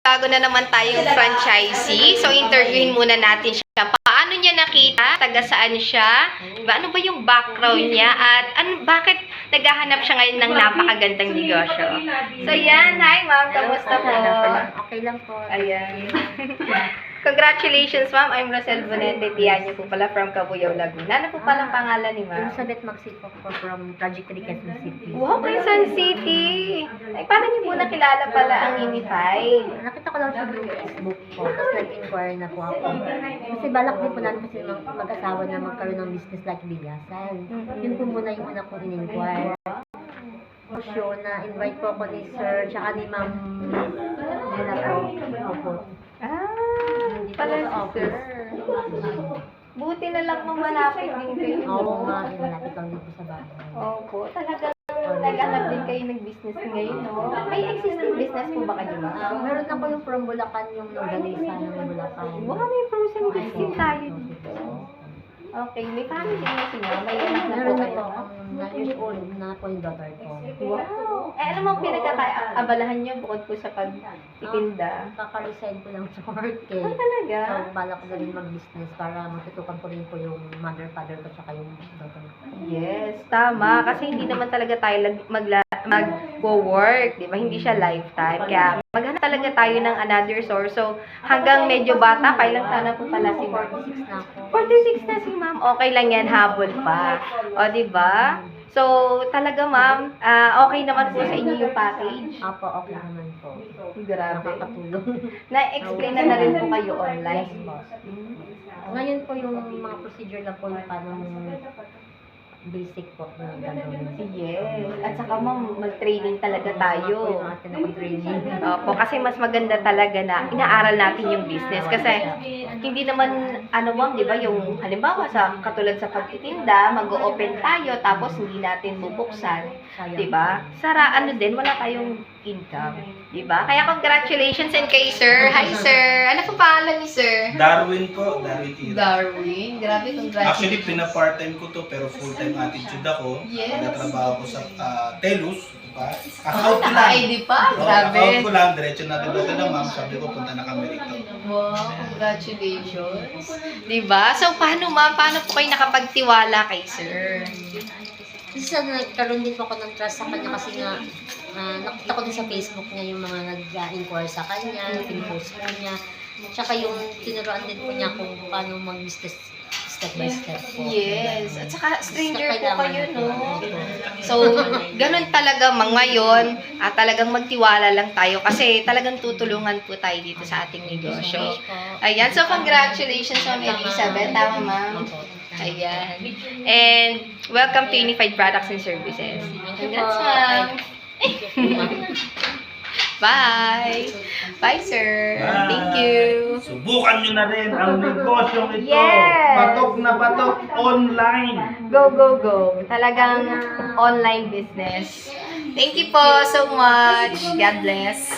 bago na naman tayong franchisee. So, interviewin muna natin siya. Paano niya nakita? Taga saan siya? Diba? Ano ba yung background niya? At bakit naghahanap siya ngayon ng napakagandang negosyo? So, yan. Hi, ma'am. Kamusta po? Okay lang po. Ayan. Congratulations, ma'am. I'm Rosel Bonete. Tiyan niyo po pala from Cabuyao, Laguna. Ano po palang pangalan ni ma'am? Elizabeth Magsipok po from Project 3 Quezon City. Wow, Quezon City! Ay, paano niyo po nakilala pala ang Unify? Nakita ko lang sa Facebook po. Tapos nag-inquire na po ako. Kasi balak din po namin kasi mag-asawa na magkaroon ng business like bigasan. Yun po muna yung una kong in-inquire. Show na invite po ako ni Sir, tsaka ni Ma'am Gina po. Pala si Sir. Buti na lang mamalapit din kayo. Oo nga, malapit lang dito sa bahay. Opo, talagang nag-anak din kayo ng business ngayon, no? May existing business po ba kayo, ma'am? Meron ako yung from Bulacan, yung Nogaliza ng Bulacan. Wow, may frozen goods din tayo dito. Okay, may family na si ma'am. May anak na po Meron na kayo. po, 9 years old na po yung daughter ko. Wow! Ano mang pinagkakaabalahan niyo bukod po sa pagtitinda? Kaka-resign ko lang sa work eh. Talaga? So, balak ko na rin mag-business para matutukan ko rin po yung mother, father ko, tsaka yung daughter ko. Yes, tama. Kasi hindi naman talaga tayo mag-work, di ba? Hindi siya lifetime. Kaya maghanap talaga tayo ng another source. So, hanggang medyo bata pa, ilang taon na po pala si ma'am? 46 na ako. 46 na si ma'am. Okay lang yan, habol pa. O, di ba? So, talaga ma'am, okay naman po sa inyo yung package. Apo, okay naman po. Grabe. Nakakatulong. Na-explain na rin po kayo online. Yes po. Ngayon po yung mga procedure lang po yung paano basic po na gagawin. Yes. At saka ma'am, mag-training talaga tayo. Yung atin na training. Opo, kasi mas maganda talaga na inaaral natin yung business. Kasi hindi naman, ano ma'am, di ba, yung halimbawa sa katulad sa pagtitinda, mag-o-open tayo, tapos hindi natin bubuksan. Di ba? Sara, ano din, wala tayong income. Di ba? Kaya congratulations and kay sir. Hi sir. Ano po pangalan ni sir? Darwin po, Darwin Tira. Darwin. Grabe, congratulations. Actually, pina-part-time ko to pero full-time attitude ako. Yes. Nagtatrabaho ko sa Telus. Diba? Ah, Out ko lang. naka-ID pa? Grabe. Out ko lang. Diretso natin doon na ma'am. Sabi ko, punta na kami rito. Wow, congratulations. Diba? So, paano ma'am? Paano po kayo nakapagtiwala kay sir? Kasi sa nagkaroon din po ako ng trust sa kanya kasi nga nakita ko din sa Facebook niya yung mga nag-inquire sa kanya, pin-post po niya. Tsaka yung tinuruan din po niya kung paano mag-business step by step po. Yes. At saka stranger po Kailangan kayo, po. no? So, ganun talaga ngayon, talagang magtiwala lang tayo kasi talagang tutulungan po tayo dito sa ating negosyo. Ayan. So, congratulations Ma'am Elizabeth. Tama, ma'am. Ayan. And welcome to Unified Products and Services. Congrats, ma'am. Bye! Bye, sir! Bye. Thank you! Subukan nyo na rin ang negosyong ito. Yes. Patok na patok online. Go, go, go! Talagang online business. Thank you po so much. God bless.